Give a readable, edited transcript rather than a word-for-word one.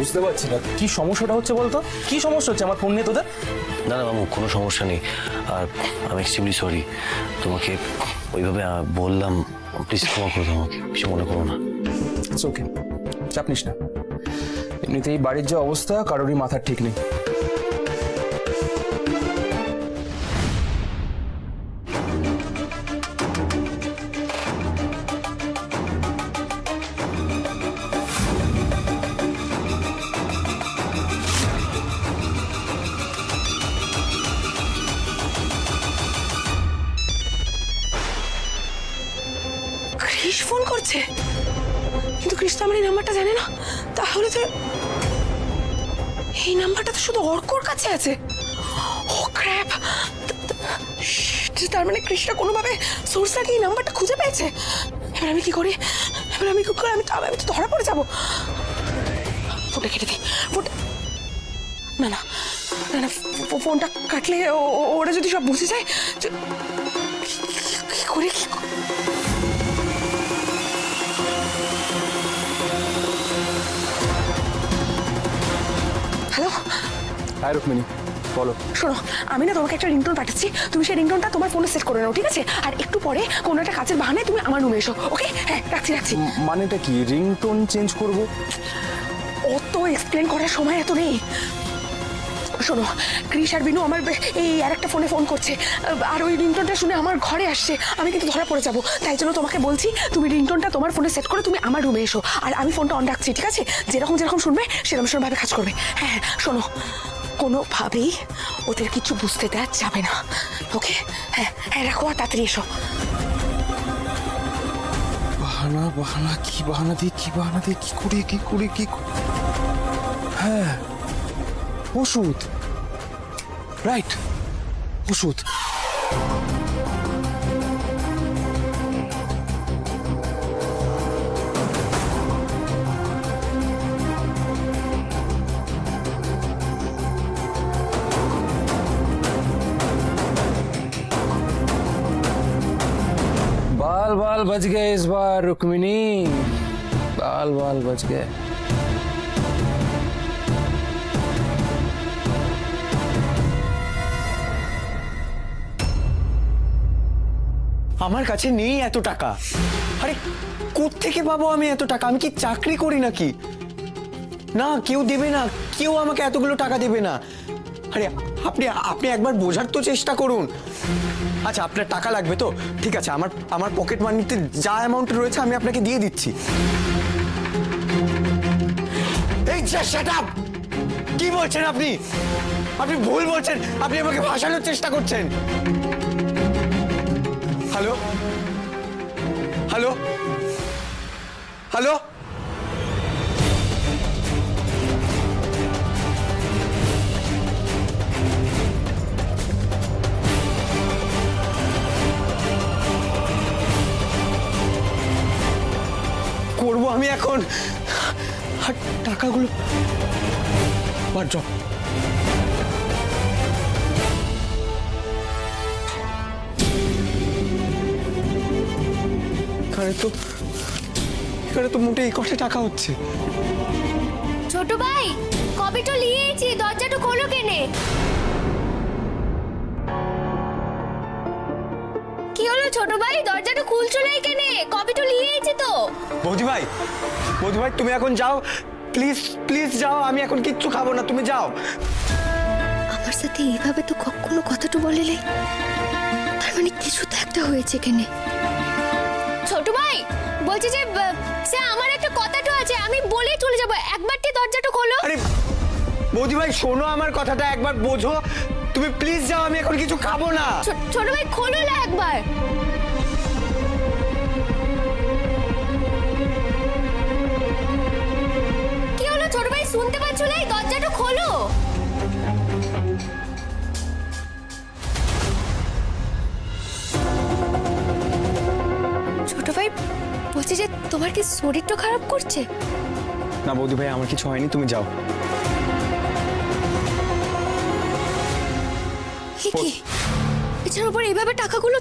বুঝতে পারছি না কি সমস্যাটা হচ্ছে বলতো। কি সমস্যা হচ্ছে আমার ফোন নিয়ে তোদের? না না মামু, কোনো সমস্যা নেই। আর আমি এক্সট্রিমলি সরি, তোমাকে ওইভাবে বললাম। প্লিজ ক্ষমা করে দাও আমাকে, কিছু মনে করো না। ইটস ওকে, চাপ নিস না। এমনিতেই বাড়ির যে অবস্থা কারোরই মাথার ঠিক নেই। ক্রিস ফোন করছে, কিন্তু ক্রিস তো আমার এই নাম্বারটা জানে না। তাহলে তো এই নাম্বারটা তো শুধু অর্কর কাছে আছে। ও ক্র্যাপ! তার মানে ক্রিসটা কোনোভাবে সোর্স লাগিয়ে এই নাম্বারটা খুঁজে পেয়েছে। এবার আমি কি করি? আমি তো ধরা পড়ে যাবো। ফোনটা কেটে দিই। না না না না, ফোনটা কাটলে ওরা যদি সব বুঝে যায়। কি করে হ্যালো? হাই রুক্মিণী, বলো। শোনো, আমি না তোমাকে একটা রিংটোন পাঠাচ্ছি, তুমি সেই রিংটোনটা তোমার ফোনে সেট করে নাও, ঠিক আছে? আর একটু পরে কোনো একটা কাজের বাহানায় তুমি আমার রুমে এসো, ওকে? হ্যাঁ, রাখছি। মানেটা কি, রিংটোন চেঞ্জ করব? অত এক্সপ্লেন করার সময় এত নেই। শোনো, ক্রিস আর বিনু আমার এই আর একটা ফোনে ফোন করছে, আর ওই রিংটোনটা শুনে আমার ঘরে আসছে। আমি কিন্তু ধরা পড়ে যাবো, তাই জন্য তোমাকে বলছি তুমি রিংটোনটা তোমার ফোনে সেট করে তুমি আমার রুমে এসো। আর আমি ফোনটা অন রাখছি, ঠিক আছে? যেরকম শুনবে সেরকম ভাবে কাজ করবে। হ্যাঁ, শোনো, কোনোভাবেই ওদের কিছু বুঝতে দেওয়া যাবে না, ওকে? হ্যাঁ, রাখো আর তাড়াতাড়ি এসো। বাহানা কি বাহানা দিয়ে কি করে হ্যাঁ, ওষুধ, রাইট, ওষুধ। बाल बच गए इस बार रुक्मिणी, बाल बच गए। আমার কাছে নেই এত টাকা। আরে কোত্থেকে পাবো আমি এত টাকা? আমি কি চাকরি করি নাকি? না, কেউ দেবে না, কেউ আমাকে এতগুলো টাকা দেবে না। আরে আপনি একবার বোঝার তো চেষ্টা করুন। আচ্ছা, আপনার টাকা লাগবে তো ঠিক আছে, আমার পকেট মানিতে যা অ্যামাউন্ট রয়েছে আমি আপনাকে দিয়ে দিচ্ছি। এই শাট আপ! কি বলছেন আপনি? আপনি ভুল বলছেন, আপনি আমাকে ভাসানোর চেষ্টা করছেন। হ্যালো হ্যালো হ্যালো, করবো আমি এখন? আর টাকাগুলো আর জব। এখানে তো মোটে এই কটা টাকা হচ্ছে। ছোট ভাই, কবে তো লিয়েছি, দরজাটা খোলো কেনে? কি হলো ছোট ভাই, দরজাটা খুলছো না কেনে? কবে তো লিয়েছি তো। বৌদি ভাই তুমি এখন যাও, প্লিজ যাও, আমি এখন কিচ্ছু খাবো না, তুমি যাও। আমার সাথে এইভাবে তো কখনো কথাটা বলেলে, তার মানে কিছু তো একটা হয়েছে কেনে। ছোট ভাই বলছি যে সে আমার একটা কথাটা আছে, আমি বলে চলে যাব, একবারটি দরজাটা খোলো। আরে বৌদি ভাই শোনো, আমার কথাটা একবার বোঝো, তুমি প্লিজ যাও, আমি এখন কিছু খাবো না। ছোট ভাই খোলো না একবার। কি হলো ছোট ভাই, শুনতে পাচ্ছ না? দরজাটা খোলো। ছোট ভাই বলছি যে তোমার কি শরীরটা খারাপ করছে? না বৌদি ভাই, আমার কিছু হয়নি, তুমি যাও। কি এছাড়ার উপর এইভাবে টাকাগুলো